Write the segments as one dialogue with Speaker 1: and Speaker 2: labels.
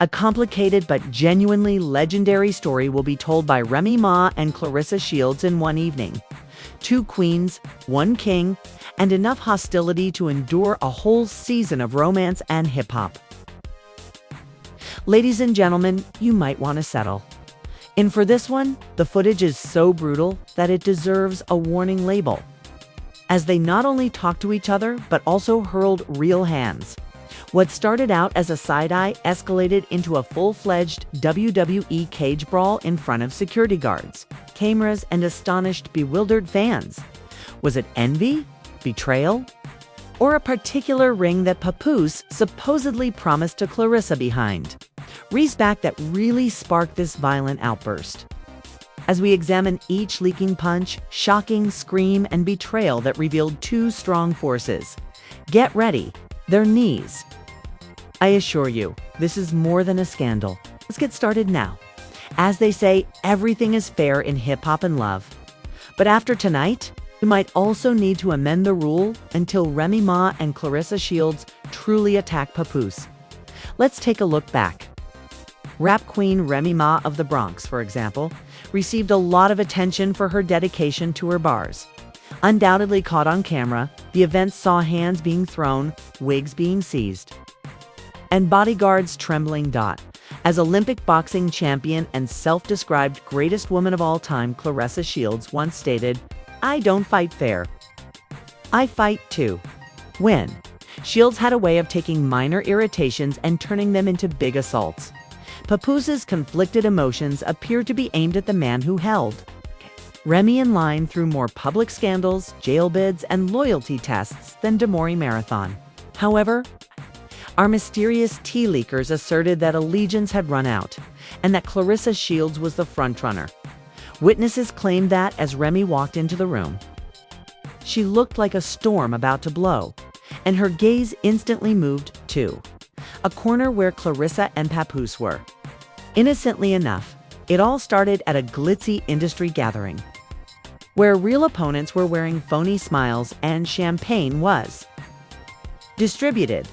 Speaker 1: A complicated but genuinely legendary story will be told by Remy Ma and Claressa Shields in one evening. Two queens, one king, and enough hostility to endure a whole season of romance and hip-hop. Ladies and gentlemen, you might want to settle. And for this one, the footage is so brutal that it deserves a warning label, as they not only talked to each other, but also hurled real hands. What started out as a side-eye escalated into a full-fledged WWE cage brawl in front of security guards, cameras, and astonished, bewildered fans. Was it envy, betrayal, or a particular ring that Papoose supposedly promised to Claressa behind Respect that really sparked this violent outburst? As we examine each leaking punch, shocking scream, and betrayal that revealed two strong forces. Get ready, their knees. I assure you, this is more than a scandal. Let's get started now. As they say, everything is fair in hip-hop and love. But after tonight, we might also need to amend the rule until Remy Ma and Claressa Shields truly attack Papoose. Let's take a look back. Rap queen Remy Ma of the Bronx, for example, received a lot of attention for her dedication to her bars. Undoubtedly caught on camera, the event saw hands being thrown, wigs being seized, and bodyguards trembling. As Olympic boxing champion and self-described greatest woman of all time, Claressa Shields once stated, "I don't fight fair. I fight to win." Shields had a way of taking minor irritations and turning them into big assaults. Papoose's conflicted emotions appeared to be aimed at the man who held Remy in line through more public scandals, jail bids, and loyalty tests than Demori Marathon. However, our mysterious tea leakers asserted that allegiance had run out, and that Claressa Shields was the frontrunner. Witnesses claimed that as Remy walked into the room, she looked like a storm about to blow, and her gaze instantly moved to a corner where Claressa and Papoose were. Innocently enough, it all started at a glitzy industry gathering, where real opponents were wearing phony smiles and champagne was distributed.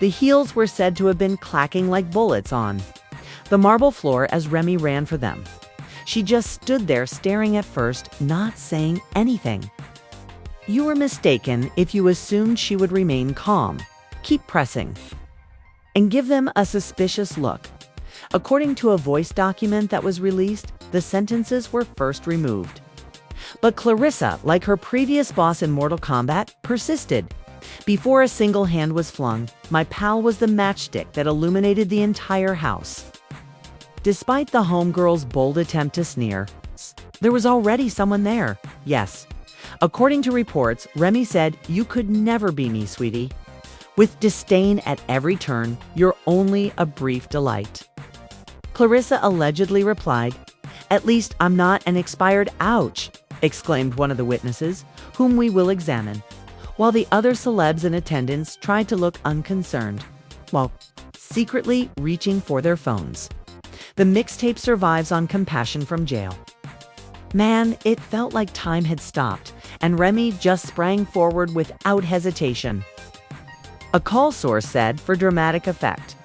Speaker 1: The heels were said to have been clacking like bullets on the marble floor as Remy ran for them. She just stood there staring at first, not saying anything. You were mistaken if you assumed she would remain calm, keep pressing, and give them a suspicious look. According to a voice document that was released, the sentences were first removed. But Claressa, like her previous boss in Mortal Kombat, persisted. Before a single hand was flung, my pal was the matchstick that illuminated the entire house. Despite the homegirl's bold attempt to sneer, there was already someone there. Yes. According to reports, Remy said, "You could never be me, sweetie." With disdain at every turn, "You're only a brief delight." Claressa allegedly replied, "At least I'm not an expired ouch," exclaimed one of the witnesses, whom we will examine, while the other celebs in attendance tried to look unconcerned, while secretly reaching for their phones. The mixtape survives on compassion from jail. Man, it felt like time had stopped, and Remy just sprang forward without hesitation. A call source said for dramatic effect.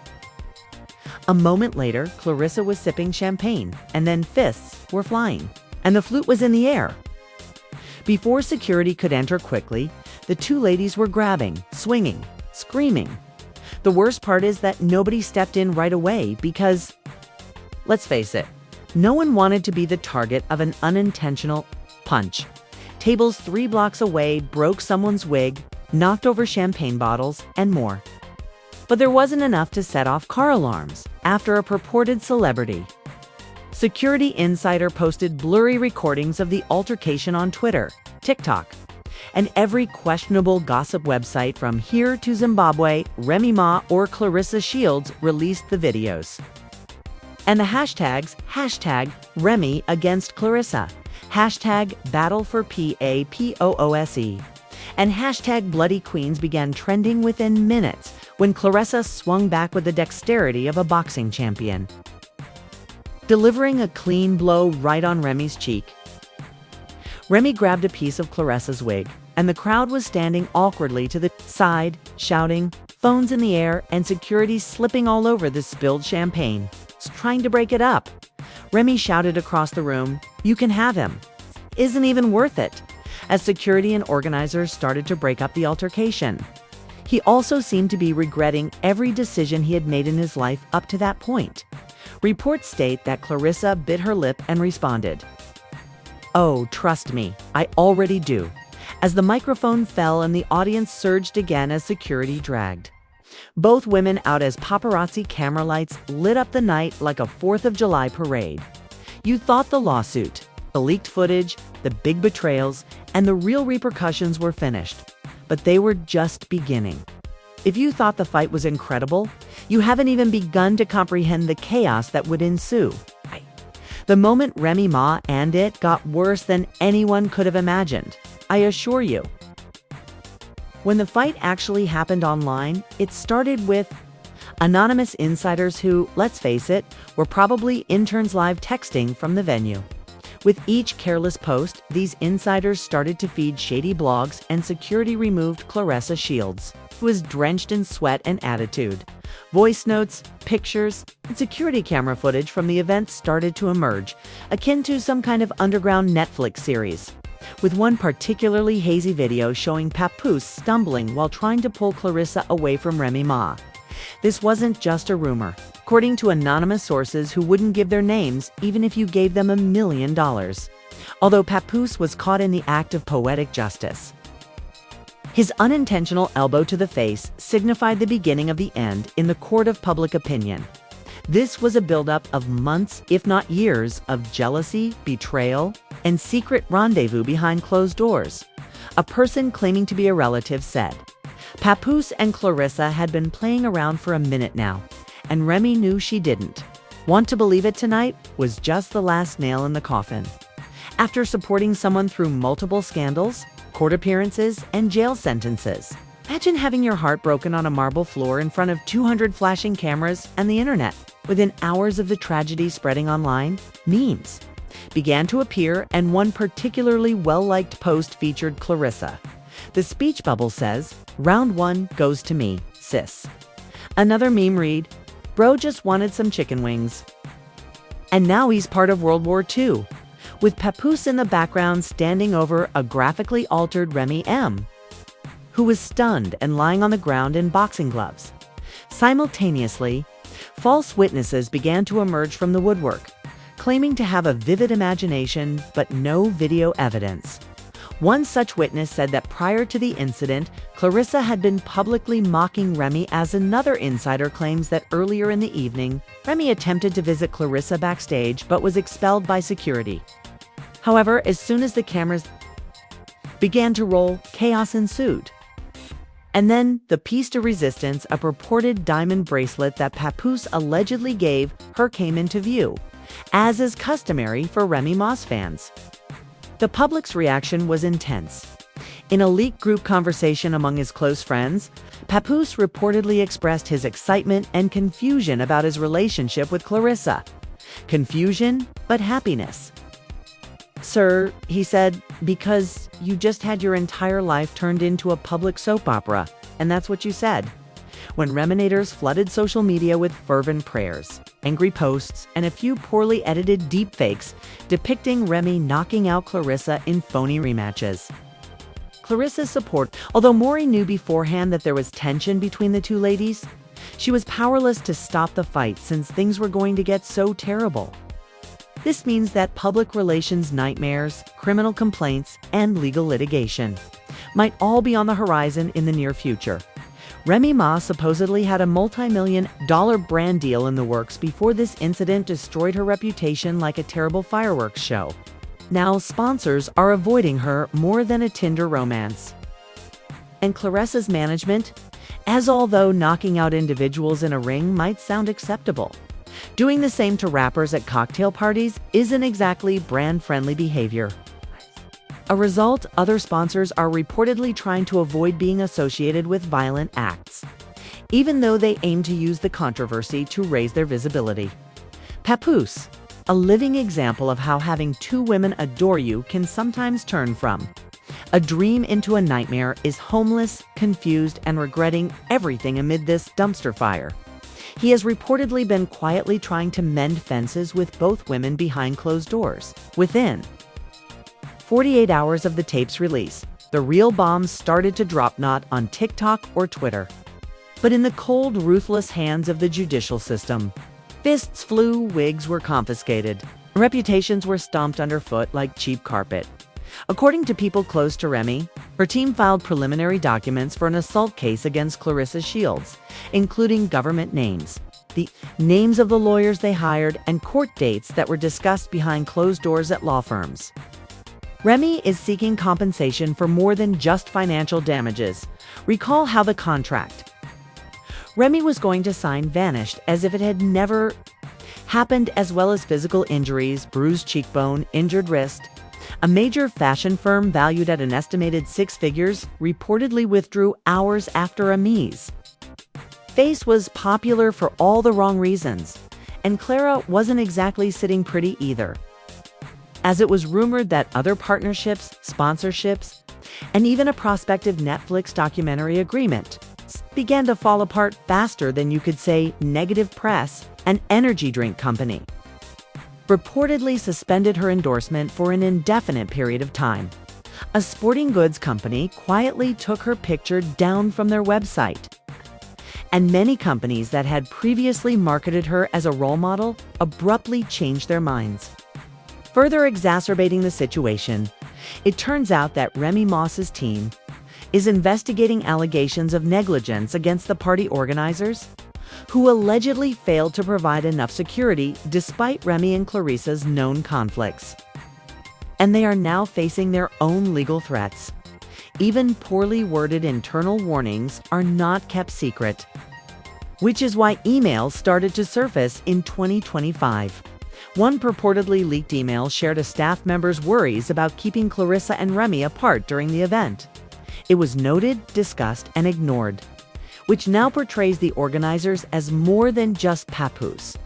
Speaker 1: A moment later, Claressa was sipping champagne, and then fists were flying, and the flute was in the air. Before security could enter quickly, the two ladies were grabbing, swinging, screaming. The worst part is that nobody stepped in right away because, let's face it, no one wanted to be the target of an unintentional punch. Tables 3 blocks away broke someone's wig, knocked over champagne bottles, and more. But there wasn't enough to set off car alarms after a purported celebrity. Security Insider posted blurry recordings of the altercation on Twitter, TikTok, and every questionable gossip website from here to Zimbabwe. Remy Ma or Claressa Shields released the videos. And the hashtags, #Remy against Claressa, #Battle for Papoose, and #Bloody Queens began trending within minutes when Claressa swung back with the dexterity of a boxing champion, delivering a clean blow right on Remy's cheek. Remy grabbed a piece of Claressa's wig, and the crowd was standing awkwardly to the side, shouting, phones in the air and security slipping all over the spilled champagne, trying to break it up. Remy shouted across the room, "You can have him. Isn't even worth it," as security and organizers started to break up the altercation. He also seemed to be regretting every decision he had made in his life up to that point. Reports state that Claressa bit her lip and responded, "Oh, trust me, I already do," as the microphone fell and the audience surged again as security dragged both women out as paparazzi camera lights lit up the night like a 4th of July parade. You thought the lawsuit, the leaked footage, the big betrayals, and the real repercussions were finished, but they were just beginning. If you thought the fight was incredible, you haven't even begun to comprehend the chaos that would ensue. The moment Remy Ma and it got worse than anyone could have imagined, I assure you. When the fight actually happened online, it started with anonymous insiders who, let's face it, were probably interns live texting from the venue. With each careless post, these insiders started to feed shady blogs, and security removed Claressa Shields, who was drenched in sweat and attitude. Voice notes, pictures, and security camera footage from the event started to emerge, akin to some kind of underground Netflix series, with one particularly hazy video showing Papoose stumbling while trying to pull Claressa away from Remy Ma. This wasn't just a rumor, according to anonymous sources who wouldn't give their names even if you gave them $1 million. Although Papoose was caught in the act of poetic justice. His unintentional elbow to the face signified the beginning of the end in the court of public opinion. This was a buildup of months, if not years, of jealousy, betrayal, and secret rendezvous behind closed doors. A person claiming to be a relative said, "Papoose and Claressa had been playing around for a minute now, and Remy knew she didn't. Want to believe it tonight was just the last nail in the coffin." After supporting someone through multiple scandals, court appearances, and jail sentences, imagine having your heart broken on a marble floor in front of 200 flashing cameras and the internet. Within hours of the tragedy spreading online, memes began to appear, and one particularly well-liked post featured Claressa. The speech bubble says, "Round one goes to me, sis." Another meme read, "Bro just wanted some chicken wings." And now he's part of World War II, with Papoose in the background standing over a graphically altered Remy M, who was stunned and lying on the ground in boxing gloves. Simultaneously, false witnesses began to emerge from the woodwork, claiming to have a vivid imagination but no video evidence. One such witness said that prior to the incident, Claressa had been publicly mocking Remy, as another insider claims that earlier in the evening, Remy attempted to visit Claressa backstage but was expelled by security. However, as soon as the cameras began to roll, chaos ensued. And then, the piece de resistance, a purported diamond bracelet that Papoose allegedly gave her, came into view, as is customary for Remy Ma's fans. The public's reaction was intense. In a leaked group conversation among his close friends, Papoose reportedly expressed his excitement and confusion about his relationship with Claressa. Confusion, but happiness. "Sir," he said, "because you just had your entire life turned into a public soap opera, and that's what you said." When Reminators flooded social media with fervent prayers, angry posts, and a few poorly edited deepfakes depicting Remy knocking out Claressa in phony rematches. Claressa's support, although Maury knew beforehand that there was tension between the two ladies, she was powerless to stop the fight since things were going to get so terrible. This means that public relations nightmares, criminal complaints, and legal litigation might all be on the horizon in the near future. Remy Ma supposedly had a multi-million-dollar brand deal in the works before this incident destroyed her reputation like a terrible fireworks show. Now sponsors are avoiding her more than a Tinder romance. And Claressa's management, as although knocking out individuals in a ring might sound acceptable, doing the same to rappers at cocktail parties isn't exactly brand-friendly behavior. A result, other sponsors are reportedly trying to avoid being associated with violent acts, even though they aim to use the controversy to raise their visibility. Papoose, a living example of how having two women adore you can sometimes turn from A dream into a nightmare is homeless, confused, and regretting everything amid this dumpster fire. He has reportedly been quietly trying to mend fences with both women behind closed doors. Within 48 hours of the tape's release, the real bombs started to drop, not on TikTok or Twitter, but in the cold, ruthless hands of the judicial system. Fists flew, wigs were confiscated, reputations were stomped underfoot like cheap carpet. According to people close to Remy, her team filed preliminary documents for an assault case against Claressa Shields, including government names, the names of the lawyers they hired, and court dates that were discussed behind closed doors at law firms. Remy is seeking compensation for more than just financial damages. Recall how the contract Remy was going to sign vanished as if it had never happened, as well as physical injuries, bruised cheekbone, injured wrist. A major fashion firm valued at an estimated 6 figures reportedly withdrew hours after Remy's face was popular for all the wrong reasons, and Clara wasn't exactly sitting pretty either, as it was rumored that other partnerships, sponsorships, and even a prospective Netflix documentary agreement began to fall apart faster than you could say negative press. An energy drink company reportedly suspended her endorsement for an indefinite period of time. A sporting goods company quietly took her picture down from their website. And many companies that had previously marketed her as a role model abruptly changed their minds. Further exacerbating the situation, it turns out that Remy Ma's team is investigating allegations of negligence against the party organizers, who allegedly failed to provide enough security despite Remy and Claressa's known conflicts. And they are now facing their own legal threats. Even poorly worded internal warnings are not kept secret, which is why emails started to surface in 2025. One purportedly leaked email shared a staff member's worries about keeping Claressa and Remy apart during the event. It was noted, discussed, and ignored, which now portrays the organizers as more than just Papoose.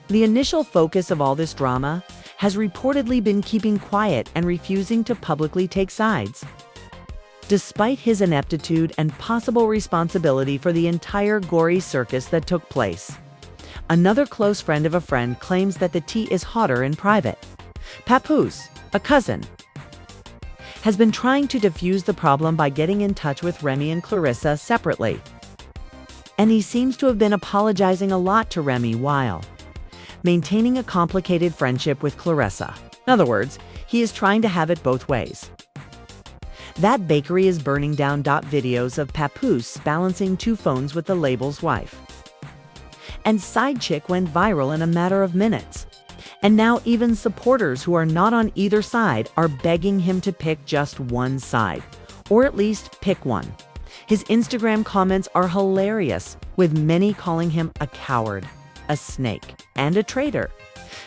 Speaker 1: The initial focus of all this drama has reportedly been keeping quiet and refusing to publicly take sides, despite his ineptitude and possible responsibility for the entire gory circus that took place. Another close friend of a friend claims that the tea is hotter in private. Papoose, a cousin, has been trying to defuse the problem by getting in touch with Remy and Claressa separately. And he seems to have been apologizing a lot to Remy while maintaining a complicated friendship with Claressa. In other words, he is trying to have it both ways. That bakery is burning down. Videos of Papoose balancing 2 phones with the label's wife and side chick went viral in a matter of minutes. And now even supporters who are not on either side are begging him to pick just one side, or at least pick one. His Instagram comments are hilarious, with many calling him a coward, a snake, and a traitor.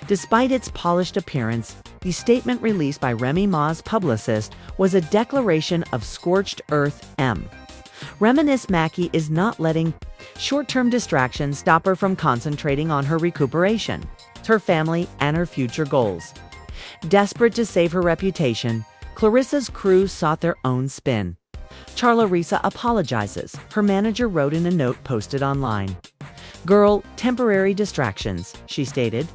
Speaker 1: Despite its polished appearance, the statement released by Remy Ma's publicist was a declaration of scorched earth. Reminisce Mackie is not letting short-term distractions stop her from concentrating on her recuperation, her family, and her future goals. Desperate to save her reputation, Claressa's crew sought their own spin. Claressa apologizes, her manager wrote in a note posted online. "Girl, temporary distractions," she stated.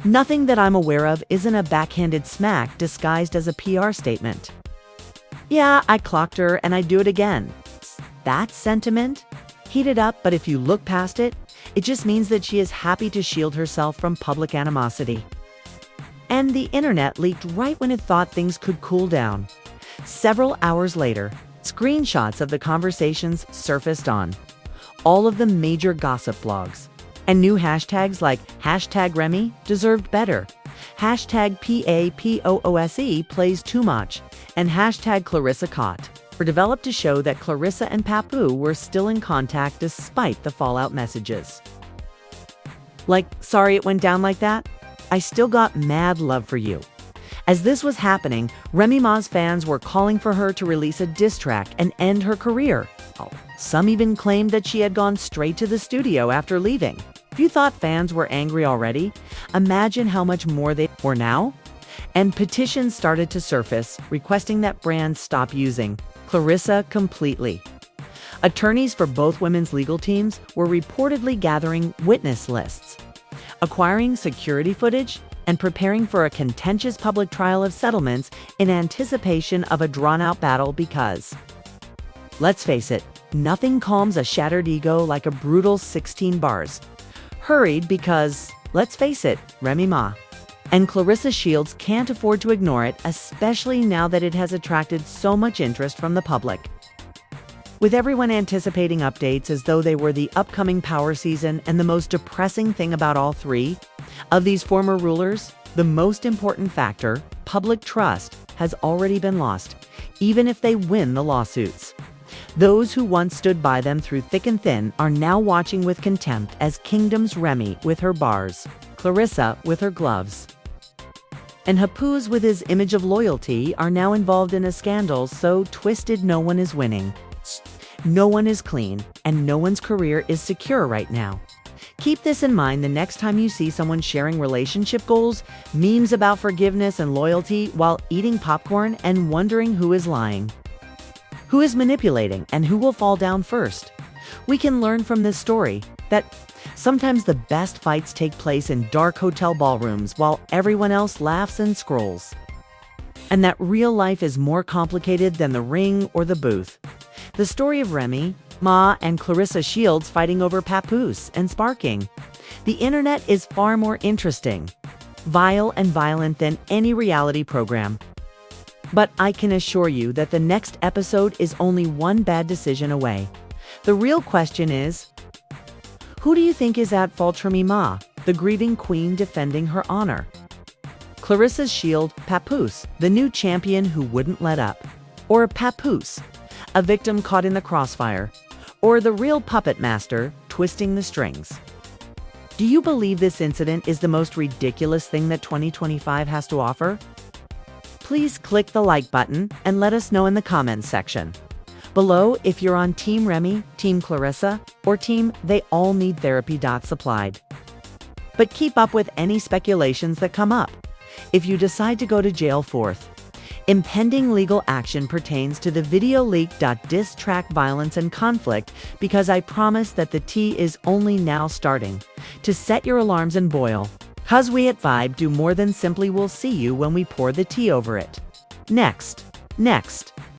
Speaker 1: "Nothing that I'm aware of isn't a backhanded smack disguised as a PR statement. Yeah, I clocked her and I'd do it again." That sentiment? Heated up, but if you look past it, it just means that she is happy to shield herself from public animosity. And the internet leaked right when it thought things could cool down. Several hours later, screenshots of the conversations surfaced on all of the major gossip blogs. And new hashtags like #Remy deserved better, #PAPOOSE plays too much, and #Claressa caught were developed to show that Claressa and Papoose were still in contact despite the fallout messages. Like, "Sorry it went down like that. I still got mad love for you." As this was happening, Remy Ma's fans were calling for her to release a diss track and end her career. Some even claimed that she had gone straight to the studio after leaving. If you thought fans were angry already, imagine how much more they were now. And petitions started to surface, requesting that brands stop using Claressa completely. Attorneys for both women's legal teams were reportedly gathering witness lists, acquiring security footage, and preparing for a contentious public trial of settlements in anticipation of a drawn-out battle because, let's face it, nothing calms a shattered ego like a brutal 16 bars. Hurried because, let's face it, Remy Ma and Claressa Shields can't afford to ignore it, especially now that it has attracted so much interest from the public. With everyone anticipating updates as though they were the upcoming power season, and the most depressing thing about all three of these former rulers, the most important factor, public trust, has already been lost, even if they win the lawsuits. Those who once stood by them through thick and thin are now watching with contempt as Kingdom's Remy with her bars, Claressa with her gloves, and Papoose with his image of loyalty are now involved in a scandal so twisted no one is winning. No one is clean, and no one's career is secure right now. Keep this in mind the next time you see someone sharing relationship goals, memes about forgiveness and loyalty while eating popcorn and wondering who is lying, who is manipulating, and who will fall down first. We can learn from this story that sometimes the best fights take place in dark hotel ballrooms while everyone else laughs and scrolls, and that real life is more complicated than the ring or the booth. The story of Remy Ma and Claressa Shields fighting over Papoose and sparking the internet is far more interesting, vile and violent than any reality program. But I can assure you that the next episode is only one bad decision away. The real question is, who do you think is at fault? Remy Ma, the grieving queen defending her honor? Claressa's shield, Papoose, the new champion who wouldn't let up? Or Papoose, a victim caught in the crossfire? Or the real puppet master, twisting the strings? Do you believe this incident is the most ridiculous thing that 2025 has to offer? Please click the like button and let us know in the comments section below if you're on Team Remy, Team Claressa, or Team They All Need Therapy. Supplied. But keep up with any speculations that come up. If you decide to go to jail, fourth, impending legal action pertains to the video leak. Diss track violence and conflict, because I promise that the tea is only now starting to set your alarms and boil. 'Cause we at Vibe do more than simply we'll see you when we pour the tea over it. Next.